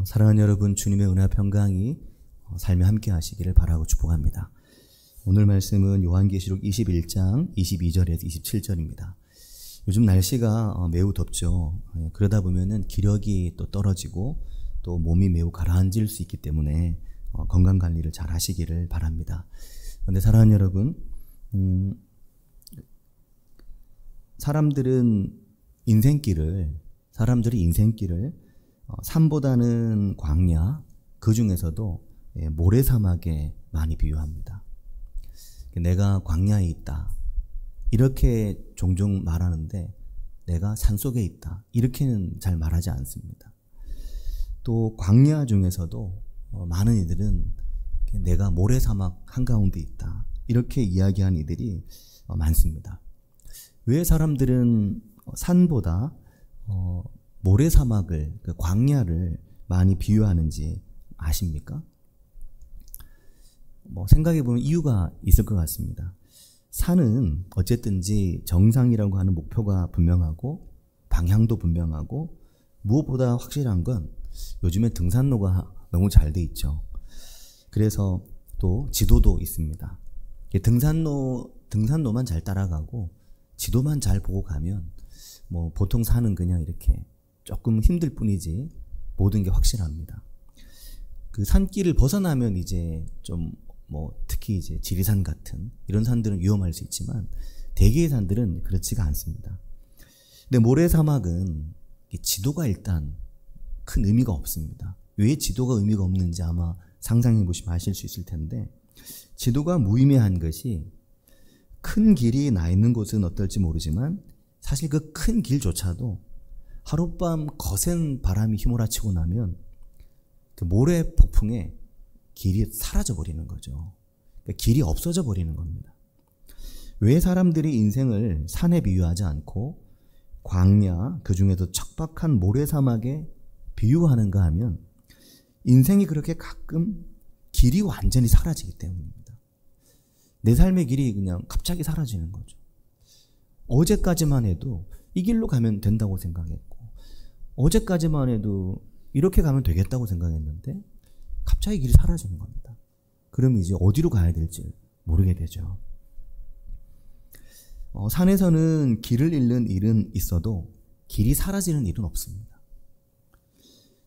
사랑하는 여러분, 주님의 은혜와 평강이 삶에 함께 하시기를 바라고 축복합니다. 오늘 말씀은 요한계시록 21장 22절에서 27절입니다. 요즘 날씨가 매우 덥죠. 그러다 보면은 기력이 또 떨어지고 또 몸이 매우 가라앉을 수 있기 때문에 건강 관리를 잘 하시기를 바랍니다. 그런데 사랑하는 여러분, 사람들이 인생길을 산보다는 광야, 그 중에서도 모래사막에 많이 비유합니다. 내가 광야에 있다, 이렇게 종종 말하는데 내가 산속에 있다, 이렇게는 잘 말하지 않습니다. 또 광야 중에서도 많은 이들은 내가 모래사막 한가운데 있다, 이렇게 이야기하는 이들이 많습니다. 왜 사람들은 산보다 모래사막을, 그 광야를 많이 비유하는지 아십니까? 생각해보면 이유가 있을 것 같습니다. 산은 어쨌든지 정상이라고 하는 목표가 분명하고 방향도 분명하고 무엇보다 확실한 건 요즘에 등산로가 너무 잘 돼 있죠. 그래서 또 지도도 있습니다. 등산로만 잘 따라가고 지도만 잘 보고 가면 보통 산은 그냥 이렇게 조금 힘들 뿐이지 모든 게 확실합니다. 그 산길을 벗어나면 이제 좀 특히 이제 지리산 같은 이런 산들은 위험할 수 있지만 대개의 산들은 그렇지가 않습니다. 근데 모래사막은 지도가 일단 큰 의미가 없습니다. 왜 지도가 의미가 없는지 아마 상상해 보시면 아실 수 있을 텐데, 지도가 무의미한 것이 큰 길이 나 있는 곳은 어떨지 모르지만 사실 그 큰 길조차도 하룻밤 거센 바람이 휘몰아치고 나면 그 모래 폭풍에 길이 사라져 버리는 거죠. 그러니까 길이 없어져 버리는 겁니다. 왜 사람들이 인생을 산에 비유하지 않고 광야, 그 중에도 척박한 모래사막에 비유하는가 하면 인생이 그렇게 가끔 길이 완전히 사라지기 때문입니다. 내 삶의 길이 그냥 갑자기 사라지는 거죠. 어제까지만 해도 이 길로 가면 된다고 생각했고, 어제까지만 해도 이렇게 가면 되겠다고 생각했는데 갑자기 길이 사라지는 겁니다. 그러면 이제 어디로 가야 될지 모르게 되죠. 산에서는 길을 잃는 일은 있어도 길이 사라지는 일은 없습니다.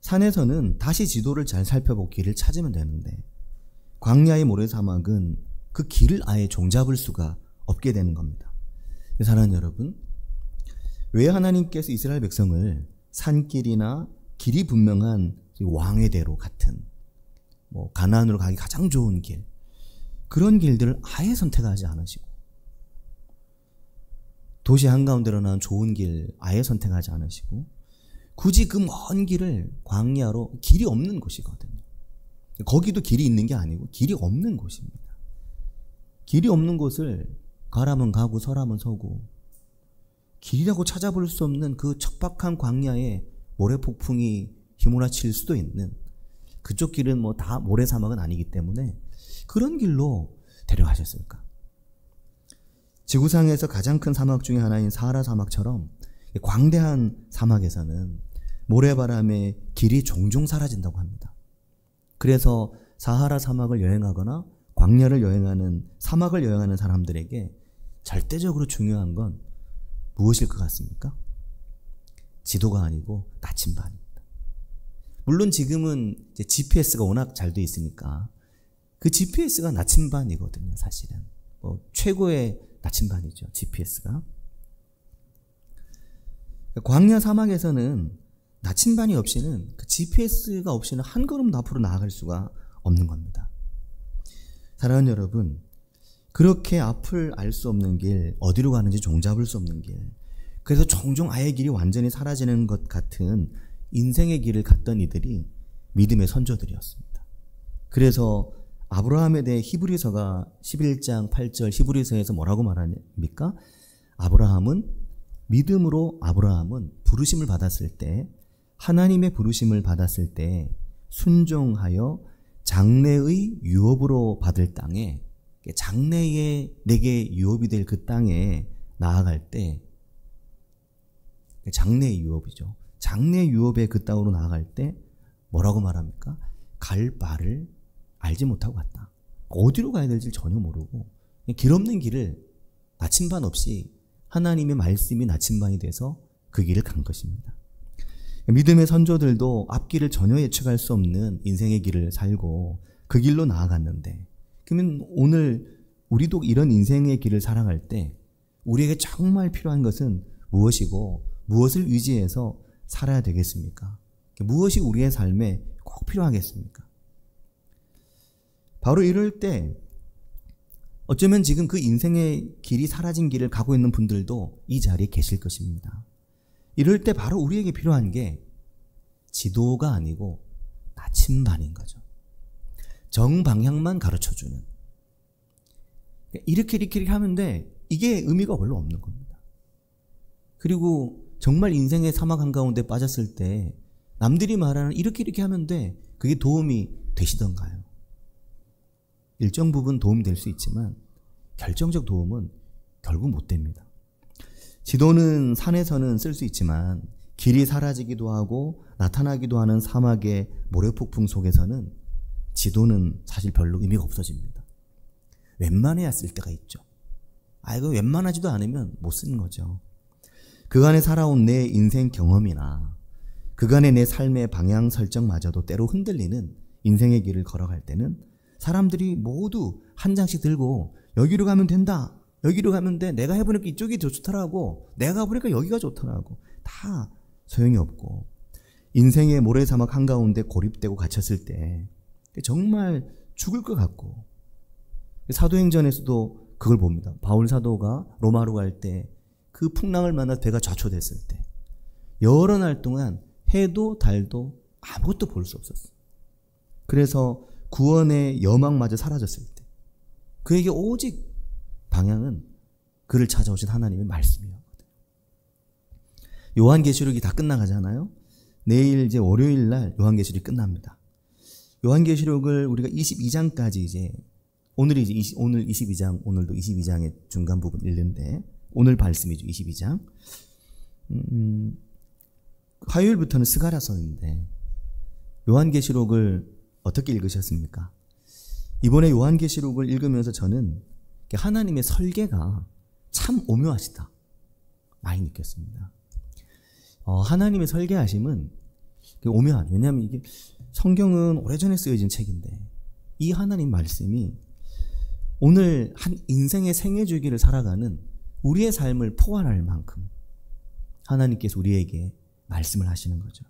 산에서는 다시 지도를 잘 살펴보고 길을 찾으면 되는데, 광야의 모래사막은 그 길을 아예 종잡을 수가 없게 되는 겁니다. 사랑하는 여러분, 왜 하나님께서 이스라엘 백성을 산길이나 길이 분명한 왕의 대로 같은 가나안으로 가기 가장 좋은 길, 그런 길들을 아예 선택하지 않으시고, 도시 한가운데로 나온 좋은 길 아예 선택하지 않으시고, 굳이 그 먼 길을 광야로, 길이 없는 곳이거든요. 거기도 길이 있는 게 아니고 길이 없는 곳입니다. 길이 없는 곳을 가라면 가고 서라면 서고, 길이라고 찾아볼 수 없는 그 척박한 광야에 모래폭풍이 휘몰아칠 수도 있는 그쪽 길은 다 모래사막은 아니기 때문에 그런 길로 데려가셨을까? 지구상에서 가장 큰 사막 중에 하나인 사하라 사막처럼 광대한 사막에서는 모래바람에 길이 종종 사라진다고 합니다. 그래서 사하라 사막을 여행하거나 광야를 여행하는, 사막을 여행하는 사람들에게 절대적으로 중요한 건 무엇일 것 같습니까? 지도가 아니고 나침반입니다. 물론 지금은 이제 GPS가 워낙 잘 돼 있으니까 그 GPS가 나침반이거든요, 사실은. 최고의 나침반이죠, GPS가. 광야 사막에서는 나침반이 없이는, 그 GPS가 없이는 한 걸음도 앞으로 나아갈 수가 없는 겁니다. 사랑하는 여러분, 그렇게 앞을 알 수 없는 길, 어디로 가는지 종잡을 수 없는 길, 그래서 종종 아예 길이 완전히 사라지는 것 같은 인생의 길을 갔던 이들이 믿음의 선조들이었습니다. 그래서 아브라함에 대해 히브리서가 11장 8절 히브리서에서 뭐라고 말합니까? 믿음으로 아브라함은 부르심을 받았을 때, 하나님의 부르심을 받았을 때 순종하여 장래의 유업으로 받을 땅에, 장래에 내게 유업이 될 그 땅에 나아갈 때, 장래의 유업이죠. 장래 유업의 그 땅으로 나아갈 때 뭐라고 말합니까? 갈 바를 알지 못하고 갔다. 어디로 가야 될지 전혀 모르고 길 없는 길을 나침반 없이 하나님의 말씀이 나침반이 돼서 그 길을 간 것입니다. 믿음의 선조들도 앞길을 전혀 예측할 수 없는 인생의 길을 살고 그 길로 나아갔는데, 그러면 오늘 우리도 이런 인생의 길을 살아갈 때 우리에게 정말 필요한 것은 무엇이고 무엇을 의지해서 살아야 되겠습니까? 무엇이 우리의 삶에 꼭 필요하겠습니까? 바로 이럴 때 어쩌면 지금 그 인생의 길이 사라진 길을 가고 있는 분들도 이 자리에 계실 것입니다. 이럴 때 바로 우리에게 필요한 게 지도가 아니고 나침반인 거죠. 정방향만 가르쳐주는. 이렇게 하면 돼. 이게 의미가 별로 없는 겁니다. 그리고 정말 인생의 사막 한가운데 빠졌을 때 남들이 말하는 이렇게 하면 돼. 그게 도움이 되시던가요? 일정 부분 도움이 될 수 있지만 결정적 도움은 결국 못 됩니다. 지도는 산에서는 쓸 수 있지만 길이 사라지기도 하고 나타나기도 하는 사막의 모래폭풍 속에서는 지도는 사실 별로 의미가 없어집니다. 웬만해야 쓸 때가 있죠. 이거 웬만하지도 않으면 못 쓰는 거죠. 그간에 살아온 내 인생 경험이나 그간의 내 삶의 방향 설정마저도 때로 흔들리는 인생의 길을 걸어갈 때는 사람들이 모두 한 장씩 들고 여기로 가면 된다. 여기로 가면 돼. 내가 해보니까 이쪽이 더 좋더라고. 내가 가보니까 여기가 좋더라고. 다 소용이 없고 인생의 모래사막 한가운데 고립되고 갇혔을 때 정말 죽을 것 같고, 사도행전에서도 그걸 봅니다. 바울 사도가 로마로 갈 때 그 풍랑을 만나 배가 좌초됐을 때 여러 날 동안 해도 달도 아무것도 볼 수 없었어요. 그래서 구원의 여망마저 사라졌을 때 그에게 오직 방향은 그를 찾아오신 하나님의 말씀이었거든요. 요한계시록이 다 끝나가잖아요. 내일 이제 월요일 날 요한계시록이 끝납니다. 요한계시록을 우리가 22장까지 이제 오늘 22장, 오늘도 22장의 중간 부분 읽는데 오늘 말씀이죠. 22장. 화요일부터는 스가랴서인데 요한계시록을 어떻게 읽으셨습니까? 이번에 요한계시록을 읽으면서 저는 하나님의 설계가 참 오묘하시다 많이 느꼈습니다. 하나님의 설계하심은 오묘하죠. 왜냐하면 이게 성경은 오래전에 쓰여진 책인데 이 하나님 말씀이 오늘 한 인생의 생애주기를 살아가는 우리의 삶을 포괄할 만큼 하나님께서 우리에게 말씀을 하시는 거죠.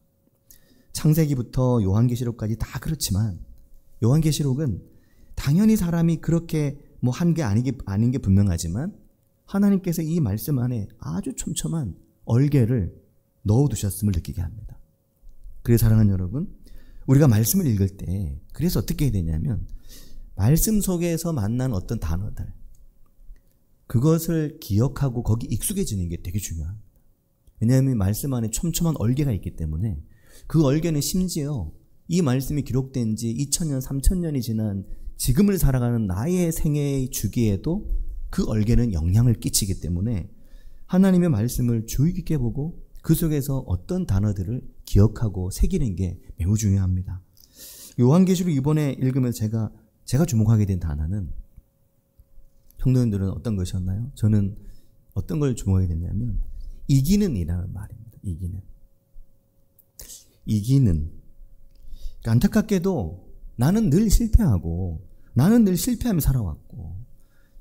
창세기부터 요한계시록까지 다 그렇지만 요한계시록은 당연히 사람이 그렇게 한 게 아닌 게 분명하지만 하나님께서 이 말씀 안에 아주 촘촘한 얼개를 넣어두셨음을 느끼게 합니다. 그래서 사랑하는 여러분, 우리가 말씀을 읽을 때 그래서 어떻게 해야 되냐면 말씀 속에서 만난 어떤 단어들 그것을 기억하고 거기 익숙해지는 게 되게 중요합니다. 왜냐하면 말씀 안에 촘촘한 얼개가 있기 때문에 그 얼개는 심지어 이 말씀이 기록된 지 2000년, 3000년이 지난 지금을 살아가는 나의 생애의 주기에도 그 얼개는 영향을 끼치기 때문에 하나님의 말씀을 주의 깊게 보고 그 속에서 어떤 단어들을 기억하고 새기는 게 매우 중요합니다. 요한계시록 이번에 읽으면서 제가 주목하게 된 단어는 성도님들은 어떤 것이었나요? 저는 어떤 걸 주목하게 됐냐면 이기는 이라는 말입니다. 이기는. 안타깝게도 나는 늘 실패하고 나는 늘 실패하며 살아왔고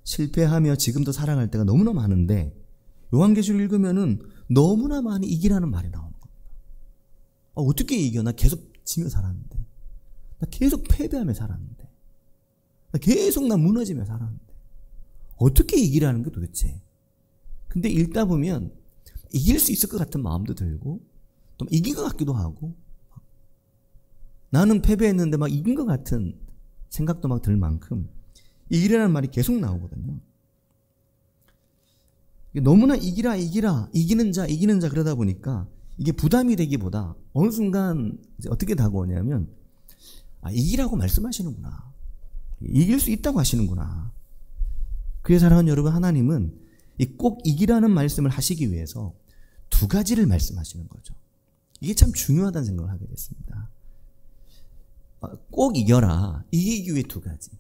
실패하며 지금도 살아갈 때가 너무나 많은데 요한계시록 읽으면은 너무나 많이 이기라는 말이 나오는 겁니다. 어떻게 이겨? 나 계속 지며 살았는데, 나 계속 패배하며 살았는데, 나 계속 무너지며 살았는데 어떻게 이기라는 게 도대체? 근데 읽다 보면 이길 수 있을 것 같은 마음도 들고 또 이긴 것 같기도 하고 나는 패배했는데 막 이긴 것 같은 생각도 막 들 만큼 이기라는 말이 계속 나오거든요. 너무나 이기라 이기는 자 그러다 보니까 이게 부담이 되기보다 어느 순간 이제 어떻게 다가오냐면 이기라고 말씀하시는구나, 이길 수 있다고 하시는구나. 그래서 사랑하는 여러분, 하나님은 꼭 이기라는 말씀을 하시기 위해서 두 가지를 말씀하시는 거죠. 이게 참 중요하다는 생각을 하게 됐습니다. 꼭 이겨라. 이기기 위해 두 가지.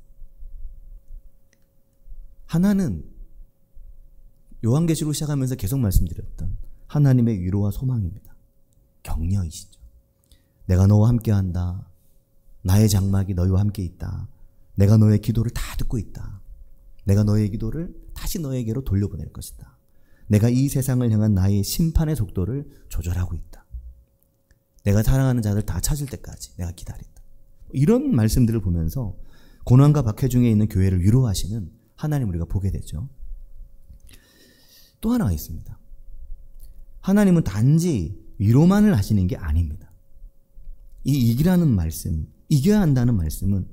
하나는 요한계시록 시작하면서 계속 말씀드렸던 하나님의 위로와 소망입니다. 격려이시죠. 내가 너와 함께한다. 나의 장막이 너희와 함께 있다. 내가 너의 기도를 다 듣고 있다. 내가 너의 기도를 다시 너에게로 돌려보낼 것이다. 내가 이 세상을 향한 나의 심판의 속도를 조절하고 있다. 내가 사랑하는 자들 다 찾을 때까지 내가 기다린다. 이런 말씀들을 보면서 고난과 박해 중에 있는 교회를 위로하시는 하나님을 우리가 보게 되죠. 또 하나가 있습니다. 하나님은 단지 위로만을 하시는 게 아닙니다. 이 이기라는 말씀, 이겨야 한다는 말씀은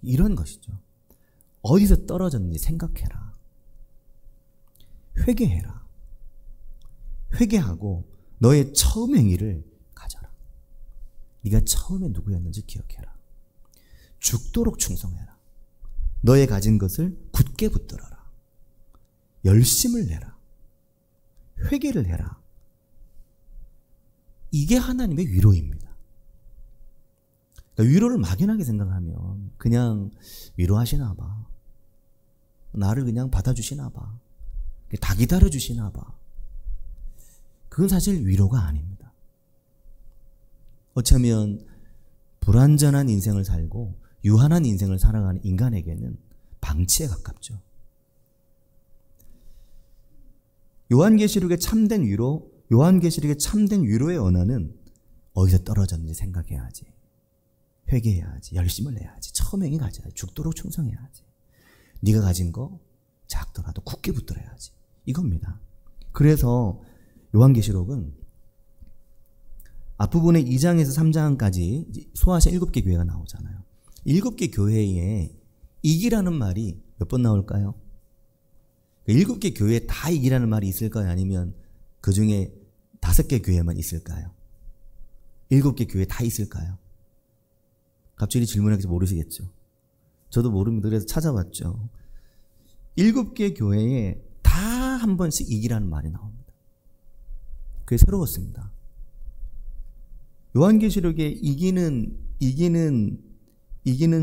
이런 것이죠. 어디서 떨어졌는지 생각해라. 회개해라. 회개하고 너의 처음 행위를 가져라. 네가 처음에 누구였는지 기억해라. 죽도록 충성해라. 너의 가진 것을 굳게 붙들어라. 열심을 내라. 회개를 해라. 이게 하나님의 위로입니다. 그러니까 위로를 막연하게 생각하면 그냥 위로하시나 봐. 나를 그냥 받아주시나 봐. 다 기다려주시나 봐. 그건 사실 위로가 아닙니다. 어쩌면 불완전한 인생을 살고 유한한 인생을 살아가는 인간에게는 방치에 가깝죠. 요한계시록의 참된 위로, 요한계시록의 참된 위로의 언어는 어디서 떨어졌는지 생각해야지. 회개해야지. 열심을 내야지. 처음 행위 가져야지. 죽도록 충성해야지. 네가 가진 거 작더라도 굳게 붙들어야지. 이겁니다. 그래서 요한계시록은 앞부분에 2장에서 3장까지 소아시아 7개 교회가 나오잖아요. 7개 교회에 이기라는 말이 몇 번 나올까요? 7개 교회에 다 이기라는 말이 있을까요? 아니면 그 중에 5개 교회만 있을까요? 7개 교회 다 있을까요? 갑자기 질문하기 모르시겠죠? 저도 모릅니다. 그래서 찾아봤죠. 7개 교회에 다 한 번씩 이기라는 말이 나옵니다. 그게 새로웠습니다. 요한계시록에 이기는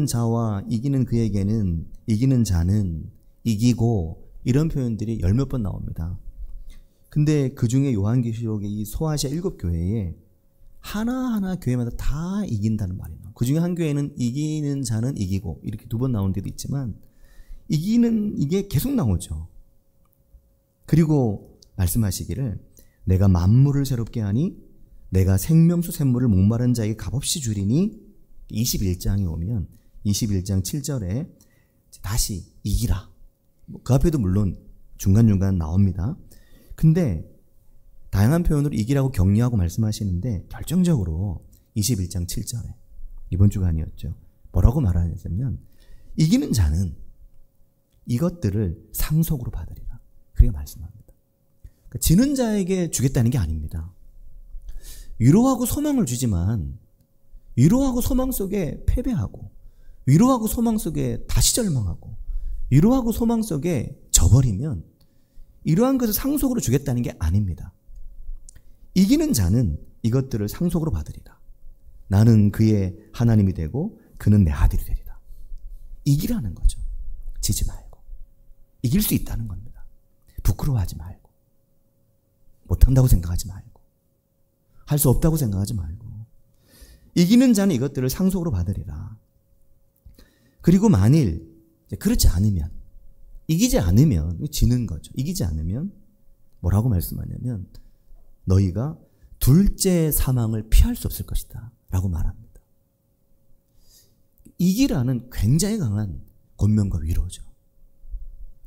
자와 이기는 그에게는 이기는 자는 이기고 이런 표현들이 10몇 번 나옵니다. 근데 그 중에 요한계시록의 이 소아시아 7교회에 하나하나 교회마다 다 이긴다는 말이 나와요. 그 중에 한 교회는 이기는 자는 이기고 이렇게 2번 나오는 데도 있지만 이게 계속 나오죠. 그리고 말씀하시기를 내가 만물을 새롭게 하니 내가 생명수 샘물을 목마른 자에게 값없이 주리니 21장에 오면 21장 7절에 다시 이기라. 그 앞에도 물론 중간중간 나옵니다. 근데 다양한 표현으로 이기라고 격려하고 말씀하시는데 결정적으로 21장 7절에 이번 주가 아니었죠. 뭐라고 말하냐면 이기는 자는 이것들을 상속으로 받으리라. 그렇게 말씀합니다. 그러니까 지는 자에게 주겠다는 게 아닙니다. 위로하고 소망을 주지만 위로하고 소망 속에 패배하고 위로하고 소망 속에 다시 절망하고 위로하고 소망 속에 져버리면 이러한 것을 상속으로 주겠다는 게 아닙니다. 이기는 자는 이것들을 상속으로 받으리라. 나는 그의 하나님이 되고 그는 내 아들이 되리라. 이기라는 거죠. 지지 말고. 이길 수 있다는 겁니다. 부끄러워하지 말고. 못한다고 생각하지 말고. 할 수 없다고 생각하지 말고. 이기는 자는 이것들을 상속으로 받으리라. 그리고 만일 그렇지 않으면 이기지 않으면 지는 거죠. 이기지 않으면 뭐라고 말씀하냐면 너희가 둘째 사망을 피할 수 없을 것이다 라고 말합니다. 이기라는 굉장히 강한 권면과 위로죠.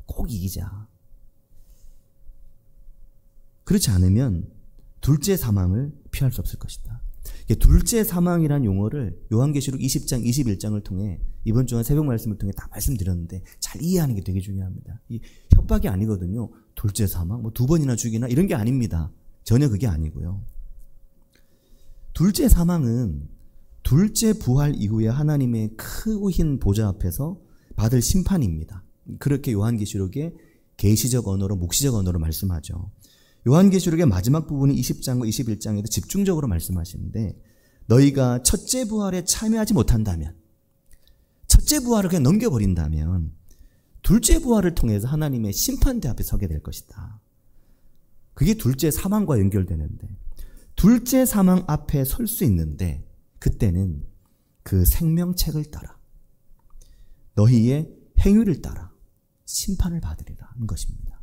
꼭 이기자. 그렇지 않으면 둘째 사망을 피할 수 없을 것이다. 둘째 사망이라는 용어를 요한계시록 20장, 21장을 통해 이번 주간 새벽 말씀을 통해 다 말씀드렸는데 잘 이해하는 게 되게 중요합니다. 이 협박이 아니거든요. 둘째 사망, 뭐 2번이나 죽이나 이런 게 아닙니다. 전혀 그게 아니고요. 둘째 사망은 둘째 부활 이후에 하나님의 크고 흰 보좌 앞에서 받을 심판입니다. 그렇게 요한계시록의 계시적 언어로 묵시적 언어로 말씀하죠. 요한계시록의 마지막 부분이 20장과 21장에도 집중적으로 말씀하시는데 너희가 첫째 부활에 참여하지 못한다면 첫째 부활을 그냥 넘겨버린다면 둘째 부활을 통해서 하나님의 심판대 앞에 서게 될 것이다. 그게 둘째 사망과 연결되는데, 둘째 사망 앞에 설 수 있는데 그때는 그 생명책을 따라 너희의 행위를 따라 심판을 받으리라는 것입니다.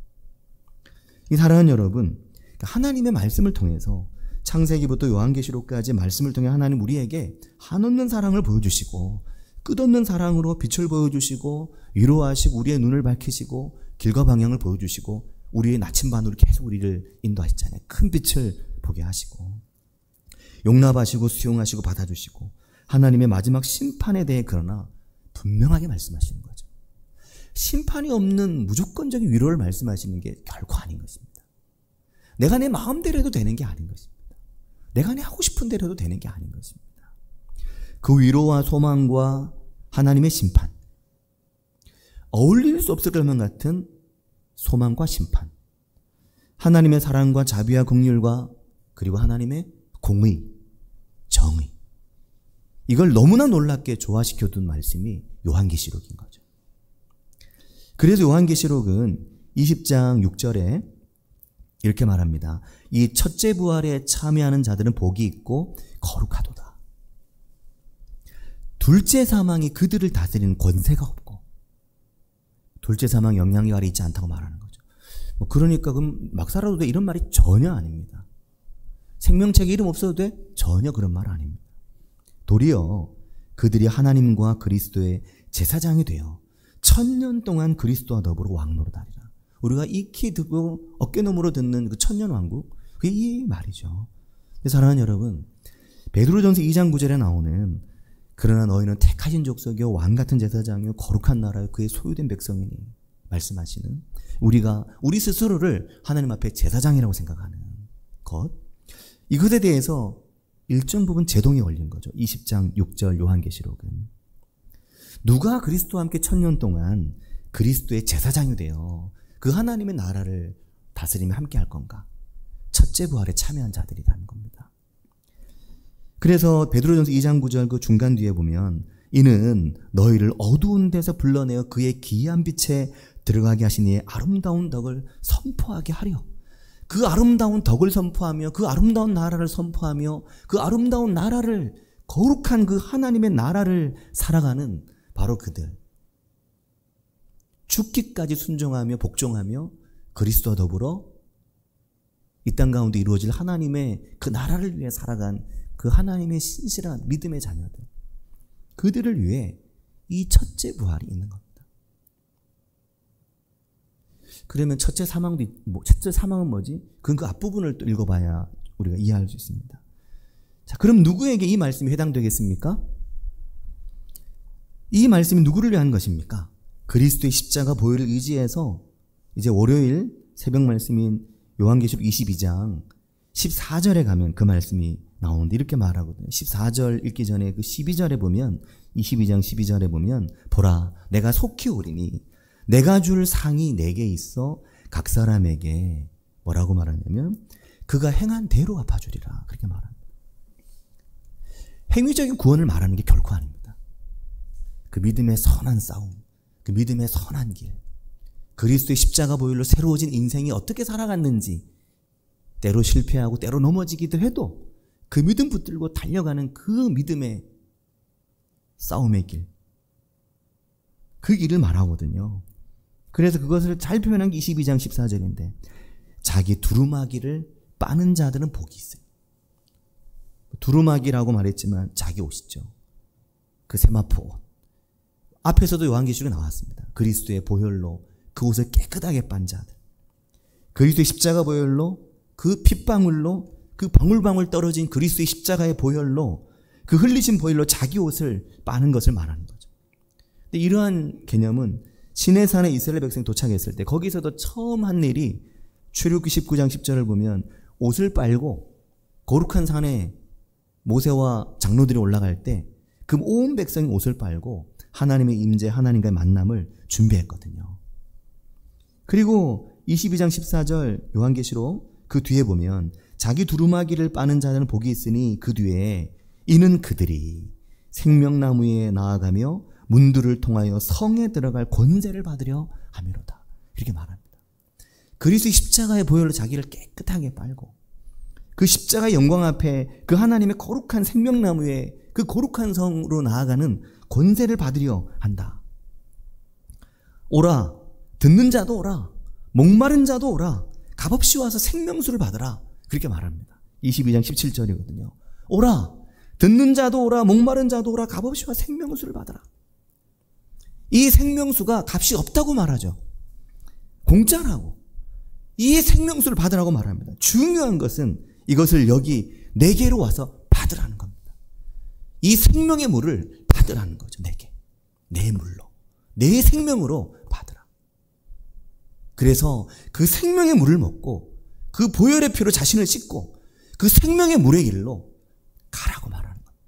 사랑하는 여러분, 하나님의 말씀을 통해서 창세기부터 요한계시록까지 말씀을 통해 하나님 우리에게 한없는 사랑을 보여주시고 끝없는 사랑으로 빛을 보여주시고 위로하시고 우리의 눈을 밝히시고 길과 방향을 보여주시고 우리의 나침반으로 계속 우리를 인도하시잖아요. 큰 빛을 보게 하시고 용납하시고 수용하시고 받아주시고 하나님의 마지막 심판에 대해 그러나 분명하게 말씀하시는 거죠. 심판이 없는 무조건적인 위로를 말씀하시는 게 결코 아닌 것입니다. 내가 내 마음대로 해도 되는 게 아닌 것입니다. 내가 내 하고 싶은 대로 해도 되는 게 아닌 것입니다. 그 위로와 소망과 하나님의 심판, 어울릴 수 없을 것만 같은 소망과 심판, 하나님의 사랑과 자비와 긍휼과 그리고 하나님의 공의, 정의, 이걸 너무나 놀랍게 조화시켜둔 말씀이 요한계시록인 거죠. 그래서 요한계시록은 20장 6절에 이렇게 말합니다. 이 첫째 부활에 참여하는 자들은 복이 있고 거룩하도다. 둘째 사망이 그들을 다스리는 권세가 없고 둘째 사망 영향이 아래 있지 않다고 말하는 거죠. 그러니까 그럼 막 살아도 돼 이런 말이 전혀 아닙니다. 생명책에 이름 없어도 돼? 전혀 그런 말 아닙니다. 도리어 그들이 하나님과 그리스도의 제사장이 되어 1000년 동안 그리스도와 더불어 왕노릇하리라. 우리가 익히 듣고 어깨너머로 듣는 그 천년왕국, 그게 이 말이죠. 사랑하는 여러분, 베드로전서 2장 9절에 나오는 그러나 너희는 택하신 족속이요 왕같은 제사장이요 거룩한 나라요 그의 소유된 백성이니 말씀하시는 우리가 우리 스스로를 하나님 앞에 제사장이라고 생각하는 것, 이것에 대해서 일정 부분 제동이 걸린 거죠. 20장 6절 요한계시록은 누가 그리스도와 함께 1000년 동안 그리스도의 제사장이 되어 그 하나님의 나라를 다스리며 함께 할 건가? 첫째 부활에 참여한 자들이라는 겁니다. 그래서 베드로전서 2장 9절 그 중간 뒤에 보면 이는 너희를 어두운 데서 불러내어 그의 기이한 빛에 들어가게 하신 이의 아름다운 덕을 선포하게 하려. 그 아름다운 덕을 선포하며 그 아름다운 나라를 선포하며 그 아름다운 나라를 거룩한 그 하나님의 나라를 살아가는 바로 그들. 죽기까지 순종하며 복종하며 그리스도와 더불어 이 땅 가운데 이루어질 하나님의 그 나라를 위해 살아간 그 하나님의 신실한 믿음의 자녀들, 그들을 위해 이 첫째 부활이 있는 겁니다. 그러면 첫째 사망은 뭐지? 그건 그 앞부분을 또 읽어봐야 우리가 이해할 수 있습니다. 자, 그럼 누구에게 이 말씀이 해당되겠습니까? 이 말씀이 누구를 위한 것입니까? 그리스도의 십자가 보혈을 의지해서 이제 월요일 새벽 말씀인 요한계시록 22장 14절에 가면 그 말씀이 나오는데 이렇게 말하거든요. 14절 읽기 전에 그 12절에 보면 22장 12절에 보면 보라 내가 속히 오리니 내가 줄 상이 내게 있어 각 사람에게 뭐라고 말하냐면 그가 행한 대로 갚아주리라 그렇게 말합니다. 행위적인 구원을 말하는 게 결코 아닙니다. 그 믿음의 선한 싸움, 그 믿음의 선한 길, 그리스도의 십자가 보혈로 새로워진 인생이 어떻게 살아갔는지 때로 실패하고 때로 넘어지기도 해도 그 믿음 붙들고 달려가는 그 믿음의 싸움의 길, 그 길을 말하거든요. 그래서 그것을 잘 표현한 게 22장 14절인데 자기 두루마기를 빠는 자들은 복이 있어요. 두루마기라고 말했지만 자기 옷이죠. 그 세마포 옷. 앞에서도 요한계시록에 나왔습니다. 그리스도의 보혈로 그 옷을 깨끗하게 빤 자들, 그리스도의 십자가 보혈로 그 핏방울로 그 방울방울 떨어진 그리스도의 십자가의 보혈로 그 흘리신 보혈로 자기 옷을 빠는 것을 말하는 거죠. 근데 이러한 개념은 시내산에 이스라엘 백성이 도착했을 때 거기서도 처음 한 일이 출애굽기 19장 10절을 보면 옷을 빨고 거룩한 산에 모세와 장로들이 올라갈 때 그 온 백성이 옷을 빨고 하나님의 임재, 하나님과의 만남을 준비했거든요. 그리고 22장 14절 요한계시록 그 뒤에 보면 자기 두루마기를 빠는 자는 복이 있으니 그 뒤에 이는 그들이 생명나무에 나아가며 문들을 통하여 성에 들어갈 권세를 받으려 함이로다. 이렇게 말합니다. 그리스도의 십자가의 보혈로 자기를 깨끗하게 빨고 그 십자가의 영광 앞에 그 하나님의 거룩한 생명나무에 그 거룩한 성으로 나아가는 권세를 받으려 한다. 오라, 듣는 자도 오라, 목마른 자도 오라, 값없이 와서 생명수를 받으라. 그렇게 말합니다. 22장 17절이거든요. 오라, 듣는 자도 오라, 목마른 자도 오라, 값없이 와서 생명수를 받으라. 이 생명수가 값이 없다고 말하죠. 공짜라고. 이 생명수를 받으라고 말합니다. 중요한 것은 이것을 여기 내게로 와서 받으라는 겁니다. 이 생명의 물을 받으라는 거죠. 내게. 내 물로. 내 생명으로 받으라. 그래서 그 생명의 물을 먹고 그 보혈의 피로 자신을 씻고 그 생명의 물의 길로 가라고 말하는 겁니다.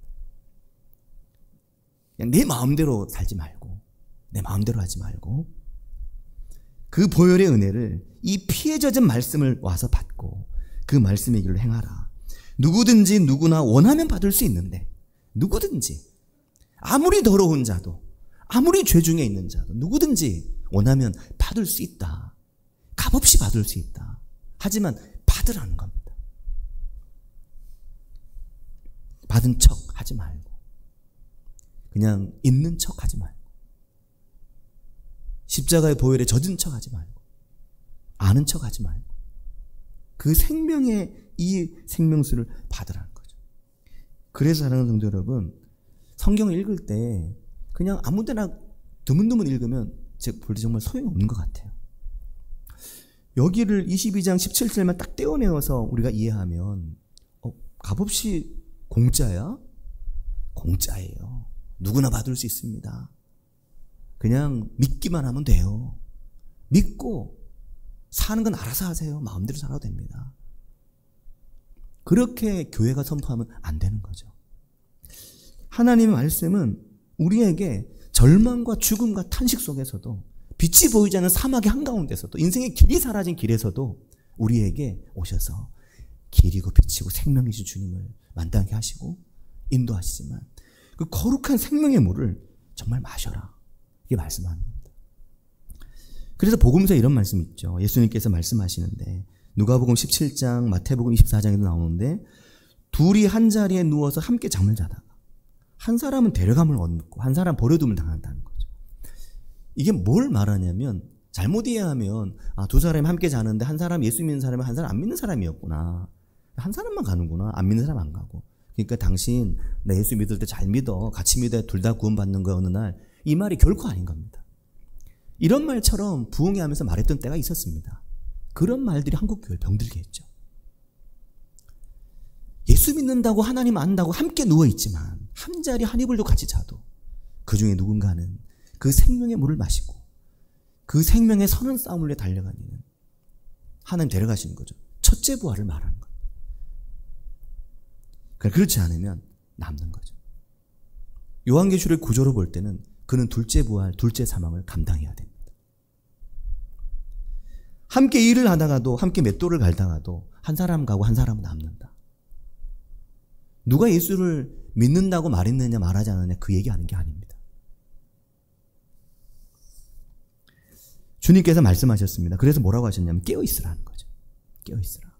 그냥 내 마음대로 살지 말고 내 마음대로 하지 말고 그 보혈의 은혜를 이 피에 젖은 말씀을 와서 받고 그 말씀의 길로 행하라. 누구든지 누구나 원하면 받을 수 있는데 누구든지 아무리 더러운 자도 아무리 죄 중에 있는 자도 누구든지 원하면 받을 수 있다. 값없이 받을 수 있다. 하지만 받으라는 겁니다. 받은 척 하지 말고 그냥 있는 척 하지 말고 십자가의 보혈에 젖은 척 하지 말고 아는 척 하지 말고 그 생명의 이 생명수를 받으라는 거죠. 그래서 사랑하는 성도 여러분, 성경을 읽을 때 그냥 아무데나 드문드문 읽으면 볼 때 정말 소용없는 것 같아요. 여기를 22장 17절만 딱 떼어내어서 우리가 이해하면 값없이 공짜야? 공짜예요. 누구나 받을 수 있습니다. 그냥 믿기만 하면 돼요. 믿고 사는 건 알아서 하세요. 마음대로 살아도 됩니다. 그렇게 교회가 선포하면 안 되는 거죠. 하나님의 말씀은 우리에게 절망과 죽음과 탄식 속에서도 빛이 보이지 않는 사막의 한가운데서도 인생의 길이 사라진 길에서도 우리에게 오셔서 길이고 빛이고 생명이신 주님을 만나게 하시고 인도하시지만 그 거룩한 생명의 물을 정말 마셔라. 이게 말씀하는 겁니다. 그래서 복음서에 이런 말씀이 있죠. 예수님께서 말씀하시는데 누가복음 17장, 마태복음 24장에도 나오는데 둘이 한 자리에 누워서 함께 잠을 자다가 한 사람은 데려감을 얻고 한 사람은 버려둠을 당한다는 거죠. 이게 뭘 말하냐면 잘못 이해하면 두 사람이 함께 자는데 한 사람 예수 믿는 사람이 한 사람 안 믿는 사람이었구나. 한 사람만 가는구나. 안 믿는 사람 안 가고. 그러니까 당신 나 예수 믿을 때 잘 믿어. 같이 믿어야 둘 다 구원받는 거야 어느 날. 이 말이 결코 아닌 겁니다. 이런 말처럼 부흥회 하면서 말했던 때가 있었습니다. 그런 말들이 한국교회를 병들게 했죠. 예수 믿는다고 하나님 안다고 함께 누워있지만 한 자리 한 이불도 같이 자도 그 중에 누군가는 그 생명의 물을 마시고 그 생명의 선한 싸움을 위해 달려가는 하나님 데려가시는 거죠. 첫째 부활을 말하는 거예요. 그렇지 않으면 남는 거죠. 요한계시록 구조로 볼 때는 그는 둘째 부활, 둘째 사망을 감당해야 됩니다. 함께 일을 하다가도 함께 맷돌을 갈다가도 한 사람 가고 한 사람은 남는다. 누가 예수를 믿는다고 말했느냐 말하지 않느냐 그 얘기하는 게 아닙니다. 주님께서 말씀하셨습니다. 그래서 뭐라고 하셨냐면 깨어있으라는 거죠. 깨어있으라.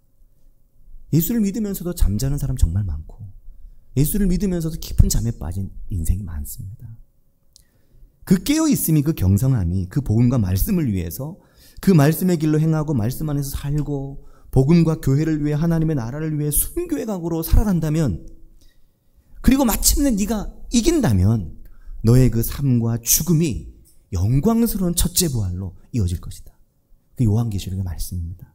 예수를 믿으면서도 잠자는 사람 정말 많고 예수를 믿으면서도 깊은 잠에 빠진 인생이 많습니다. 그 깨어있음이 그 경성함이 그 복음과 말씀을 위해서 그 말씀의 길로 행하고 말씀 안에서 살고 복음과 교회를 위해 하나님의 나라를 위해 순교의 각오로 살아간다면 그리고 마침내 네가 이긴다면 너의 그 삶과 죽음이 영광스러운 첫째 부활로 이어질 것이다. 그 요한계시록의 말씀입니다.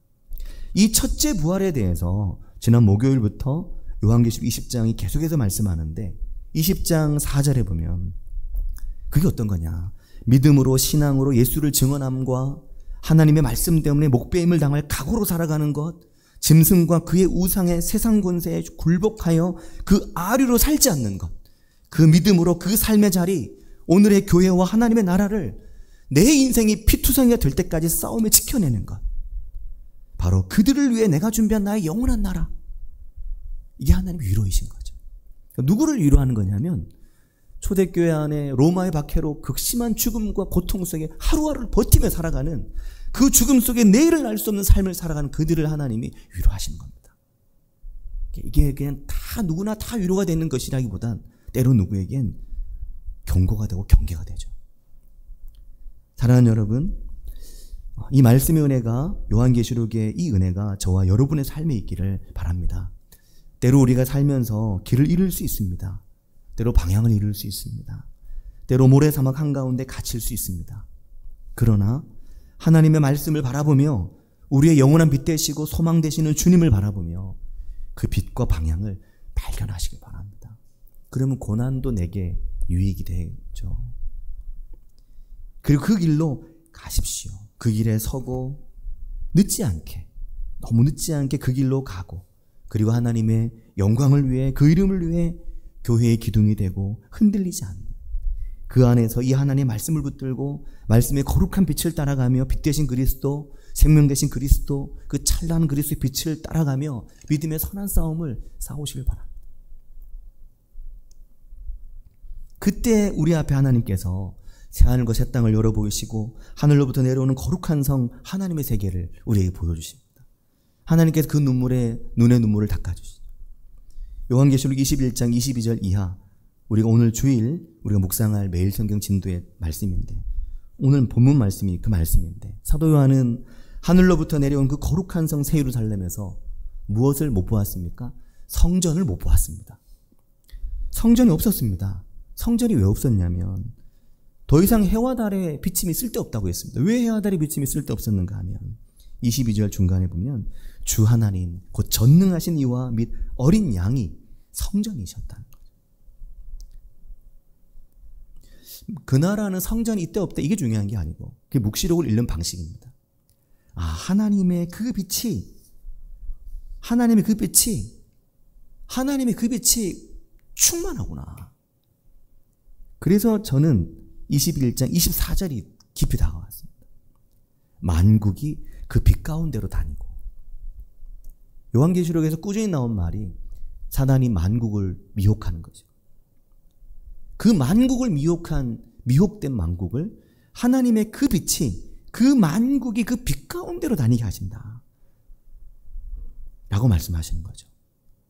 이 첫째 부활에 대해서 지난 목요일부터 요한계시록 20장이 계속해서 말씀하는데 20장 4절에 보면 그게 어떤 거냐. 믿음으로 신앙으로 예수를 증언함과 하나님의 말씀 때문에 목배임을 당할 각오로 살아가는 것, 짐승과 그의 우상의 세상 권세에 굴복하여 그 아류로 살지 않는 것, 그 믿음으로 그 삶의 자리, 오늘의 교회와 하나님의 나라를 내 인생이 피투성이가 될 때까지 싸움에 지켜내는 것, 바로 그들을 위해 내가 준비한 나의 영원한 나라, 이게 하나님의 위로이신 거죠. 누구를 위로하는 거냐면 초대교회 안에 로마의 박해로 극심한 죽음과 고통 속에 하루하루를 버티며 살아가는 그 죽음 속에 내일을 알 수 없는 삶을 살아가는 그들을 하나님이 위로하시는 겁니다. 이게 그냥 다 누구나 다 위로가 되는 것이라기보단 때로 누구에겐 경고가 되고 경계가 되죠. 사랑하는 여러분, 이 말씀의 은혜가, 요한계시록의 이 은혜가 저와 여러분의 삶에 있기를 바랍니다. 때로 우리가 살면서 길을 잃을 수 있습니다. 때로 방향을 잃을 수 있습니다. 때로 모래사막 한가운데 갇힐 수 있습니다. 그러나 하나님의 말씀을 바라보며 우리의 영원한 빛 되시고 소망 되시는 주님을 바라보며 그 빛과 방향을 발견하시길 바랍니다. 그러면 고난도 내게 유익이 되죠. 그리고 그 길로 가십시오. 그 길에 서고 늦지 않게, 너무 늦지 않게 그 길로 가고, 그리고 하나님의 영광을 위해, 그 이름을 위해 교회의 기둥이 되고 흔들리지 않는, 그 안에서 이 하나님의 말씀을 붙들고 말씀의 거룩한 빛을 따라가며 빛 되신 그리스도, 생명 되신 그리스도, 그 찬란한 그리스도의 빛을 따라가며 믿음의 선한 싸움을 싸우시길 바랍니다. 그때 우리 앞에 하나님께서 새하늘과 새 땅을 열어 보이시고 하늘로부터 내려오는 거룩한 성 하나님의 세계를 우리에게 보여주십니다. 하나님께서 그 눈물에 눈의 눈물을 닦아주시죠. 요한계시록 21장 22절 이하, 우리가 오늘 주일 우리가 묵상할 매일 성경 진도의 말씀인데, 오늘 본문 말씀이 그 말씀인데, 사도 요한은 하늘로부터 내려온 그 거룩한 성 새 예루살렘에서 무엇을 못 보았습니까? 성전을 못 보았습니다. 성전이 없었습니다. 성전이 왜 없었냐면 더 이상 해와 달의 비침이 쓸데없다고 했습니다. 왜 해와 달의 비침이 쓸데없었는가 하면 22절 중간에 보면 주 하나님 곧 전능하신 이와 및 어린 양이 성전이셨다는 거죠. 그 나라는 성전이 있다 없다 이게 중요한 게 아니고 그게 묵시록을 읽는 방식입니다. 아, 하나님의 그 빛이 충만하구나. 그래서 저는 21장 24절이 깊이 다가왔습니다. 만국이 그 빛 가운데로 다니고, 요한계시록에서 꾸준히 나온 말이 사단이 만국을 미혹하는 거죠. 그 만국을 미혹된 만국을 하나님의 그 빛이 그 만국이 그 빛 가운데로 다니게 하신다 라고 말씀하시는 거죠.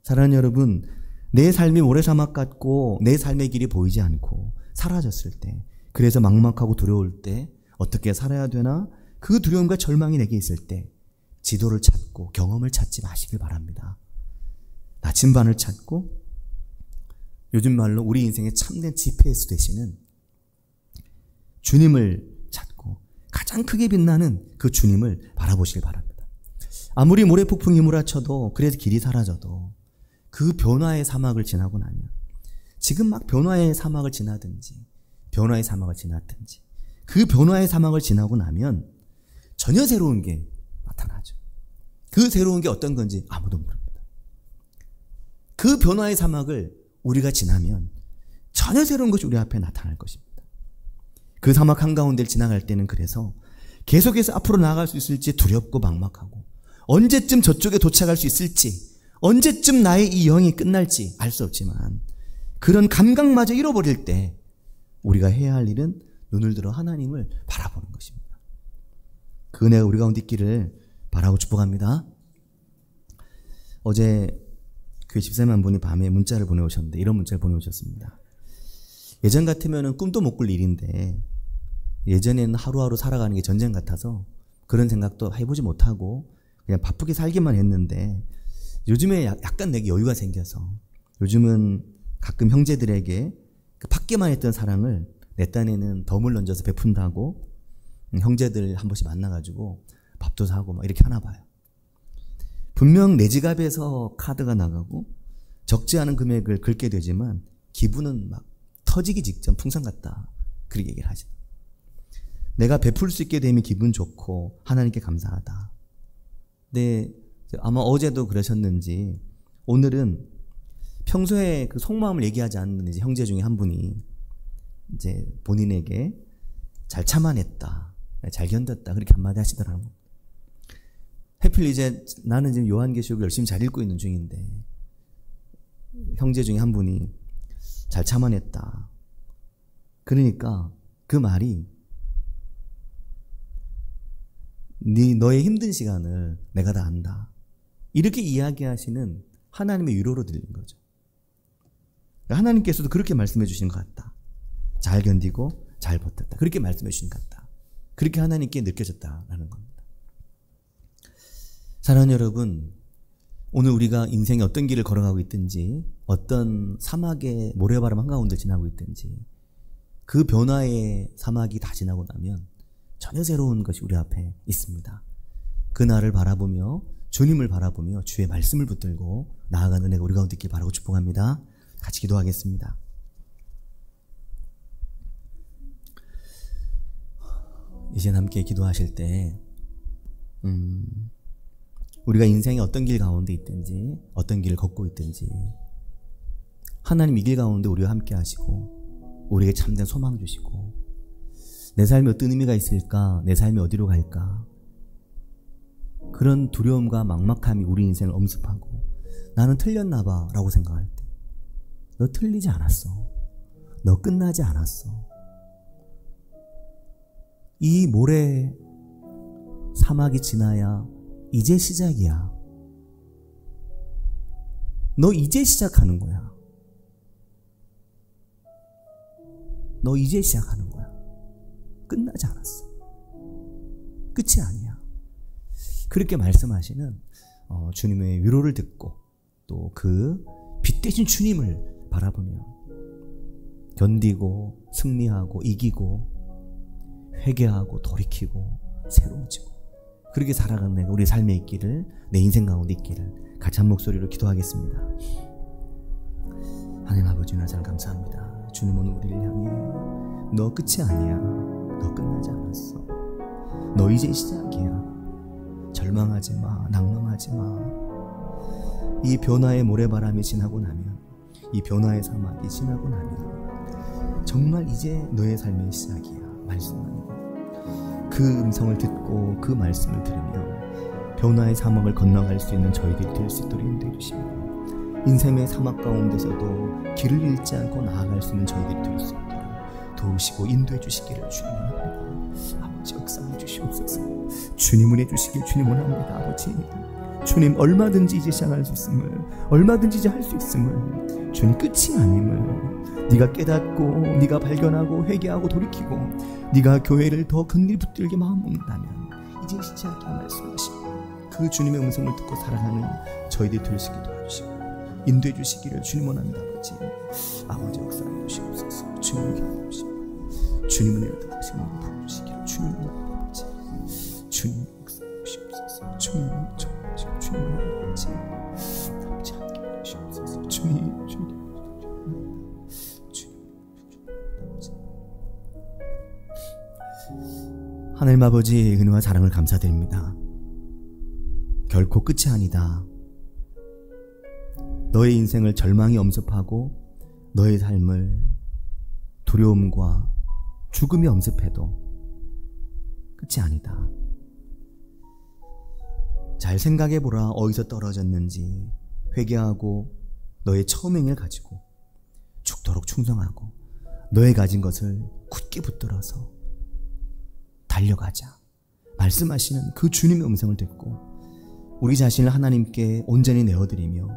사랑하는 여러분, 내 삶이 모래사막 같고 내 삶의 길이 보이지 않고 사라졌을 때, 그래서 막막하고 두려울 때 어떻게 살아야 되나, 그 두려움과 절망이 내게 있을 때 지도를 찾고 경험을 찾지 마시길 바랍니다. 나침반을 찾고, 요즘 말로 우리 인생의 참된 GPS 되시는 주님을 찾고 가장 크게 빛나는 그 주님을 바라보시길 바랍니다. 아무리 모래폭풍이 몰아쳐도, 그래서 길이 사라져도 그 변화의 사막을 지나고 나면, 지금 막 변화의 사막을 지나든지 변화의 사막을 지났든지 그 변화의 사막을 지나고 나면 전혀 새로운 게 나타나죠. 그 새로운 게 어떤 건지 아무도 모릅니다. 그 변화의 사막을 우리가 지나면 전혀 새로운 것이 우리 앞에 나타날 것입니다. 그 사막 한가운데를 지나갈 때는 그래서 계속해서 앞으로 나아갈 수 있을지 두렵고 막막하고, 언제쯤 저쪽에 도착할 수 있을지, 언제쯤 나의 이 영이 끝날지 알 수 없지만, 그런 감각마저 잃어버릴 때 우리가 해야 할 일은 눈을 들어 하나님을 바라보는 것입니다. 그 은혜가 우리 가운데 있기를 바라고 축복합니다. 어제 교회 집사님 한 분이 밤에 문자를 보내오셨는데, 이런 문자를 보내오셨습니다. 예전 같으면 꿈도 못 꿀 일인데, 예전에는 하루하루 살아가는 게 전쟁 같아서 그런 생각도 해보지 못하고 그냥 바쁘게 살기만 했는데, 요즘에 약간 내게 여유가 생겨서 요즘은 가끔 형제들에게 그 받기만 했던 사랑을 내 딴에는 덤을 얹어서 베푼다고 형제들 한 번씩 만나가지고 밥도 사고 막 이렇게 하나 봐요. 분명 내 지갑에서 카드가 나가고 적지 않은 금액을 긁게 되지만 기분은 막 터지기 직전 풍선 같다, 그렇게 얘기를 하죠. 내가 베풀 수 있게 되면 기분 좋고 하나님께 감사하다. 근데 아마 어제도 그러셨는지 오늘은 평소에 그 속마음을 얘기하지 않는 이제 형제 중에 한 분이 이제 본인에게 잘 참아냈다, 잘 견뎠다, 그렇게 한마디 하시더라고요. 하필 이제 나는 지금 요한계시록을 열심히 잘 읽고 있는 중인데 형제 중에 한 분이 잘 참아냈다, 그러니까 그 말이 너의 힘든 시간을 내가 다 안다. 이렇게 이야기하시는 하나님의 위로로 들린 거죠. 하나님께서도 그렇게 말씀해 주시는 것 같다. 잘 견디고 잘 버텼다. 그렇게 말씀해 주시는 것 같다. 그렇게 하나님께 느껴졌다라는 겁니다. 사랑하는 여러분, 오늘 우리가 인생에 어떤 길을 걸어가고 있든지, 어떤 사막의 모래바람 한가운데 지나고 있든지, 그 변화의 사막이 다 지나고 나면 전혀 새로운 것이 우리 앞에 있습니다. 그날을 바라보며, 주님을 바라보며 주의 말씀을 붙들고 나아가는 은혜가 우리 가운데 있길 바라고 축복합니다. 같이 기도하겠습니다. 이제 함께 기도하실 때 우리가 인생의 어떤 길 가운데 있든지, 어떤 길을 걷고 있든지, 하나님 이 길 가운데 우리와 함께 하시고 우리에게 참된 소망 주시고, 내 삶에 어떤 의미가 있을까, 내 삶이 어디로 갈까, 그런 두려움과 막막함이 우리 인생을 엄습하고 나는 틀렸나 봐 라고 생각할 때, 너 틀리지 않았어. 너 끝나지 않았어. 이 모래 사막이 지나야 이제 시작이야. 너 이제 시작하는 거야. 너 이제 시작하는 거야. 끝나지 않았어. 끝이 아니야. 그렇게 말씀하시는 주님의 위로를 듣고 또 그 빛 대신 주님을 바라보며 견디고 승리하고 이기고 회개하고 돌이키고 새로워지고 그렇게 살아가는 내가 우리 삶에 있기를, 내 인생 가운데 있기를 같이 한 목소리로 기도하겠습니다. 하나님 아버지, 하나님 감사합니다. 주님, 오늘 우리를 향해 너 끝이 아니야. 너 끝나지 않았어. 너 이제 시작이야. 절망하지 마. 낭망하지 마. 이 변화의 모래바람이 지나고 나면, 이 변화의 사막이 지나고 나면 정말 이제 너의 삶의 시작이야. 말씀하는 그 음성을 듣고 그 말씀을 들으며 변화의 사막을 건너갈 수 있는 저희들이 될 수 있도록 인도해 주시고, 인생의 사막 가운데서도 길을 잃지 않고 나아갈 수 있는 저희들이 될 수 있도록 도우시고 인도해 주시기를 주님 원합니다. 아버지, 역사해 주시옵소서. 주님 은혜 주시길 주님 원합니다. 아버지, 주님 얼마든지 이제 시작할 수 있음을, 얼마든지 이제 할 수 있음을, 주님 끝이 아님을 네가 깨닫고 네가 발견하고 회개하고 돌이키고 네가 교회를 더 근밀히 붙들게 마음 먹는다면 이제 시작이야 말씀하시고, 그 주님의 음성을 듣고 살아가는 저희들이 될 수 있게 도와주시고 인도해 주시기를 주님 원합니다. 아버지 역사해 주시옵소서. 주님 기도하시고 주님 은혜를 더하시고 부어주시기를 주님 원합니다. 아버지, 주님 역사해 주시옵소서. 주님 정하시고 주님 원합니다. 아버지 함께 해주시옵소서. 주님 하나님 아버지, 은혜와 사랑을 감사드립니다. 결코 끝이 아니다. 너의 인생을 절망이 엄습하고 너의 삶을 두려움과 죽음이 엄습해도 끝이 아니다. 잘 생각해보라. 어디서 떨어졌는지 회개하고 너의 처음행을 가지고 죽도록 충성하고 너의 가진 것을 굳게 붙들어서 달려가자 말씀하시는 그 주님의 음성을 듣고 우리 자신을 하나님께 온전히 내어드리며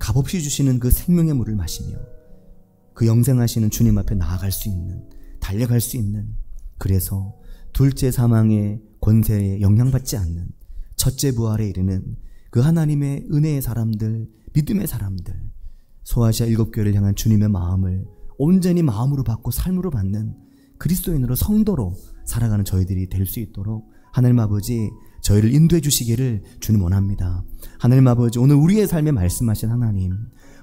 값없이 주시는 그 생명의 물을 마시며 그 영생하시는 주님 앞에 나아갈 수 있는, 달려갈 수 있는, 그래서 둘째 사망의 권세에 영향받지 않는 첫째 부활에 이르는 그 하나님의 은혜의 사람들, 믿음의 사람들, 소아시아 7교회를 향한 주님의 마음을 온전히 마음으로 받고 삶으로 받는 그리스도인으로 성도로 살아가는 저희들이 될 수 있도록 하나님 아버지, 저희를 인도해 주시기를 주님 원합니다. 하나님 아버지, 오늘 우리의 삶에 말씀하신 하나님,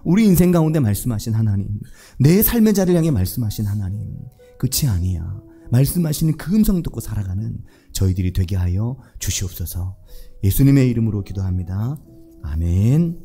우리 인생 가운데 말씀하신 하나님, 내 삶의 자리를 향해 말씀하신 하나님, 끝이 아니야. 말씀하시는 그 음성 듣고 살아가는 저희들이 되게 하여 주시옵소서. 예수님의 이름으로 기도합니다. 아멘.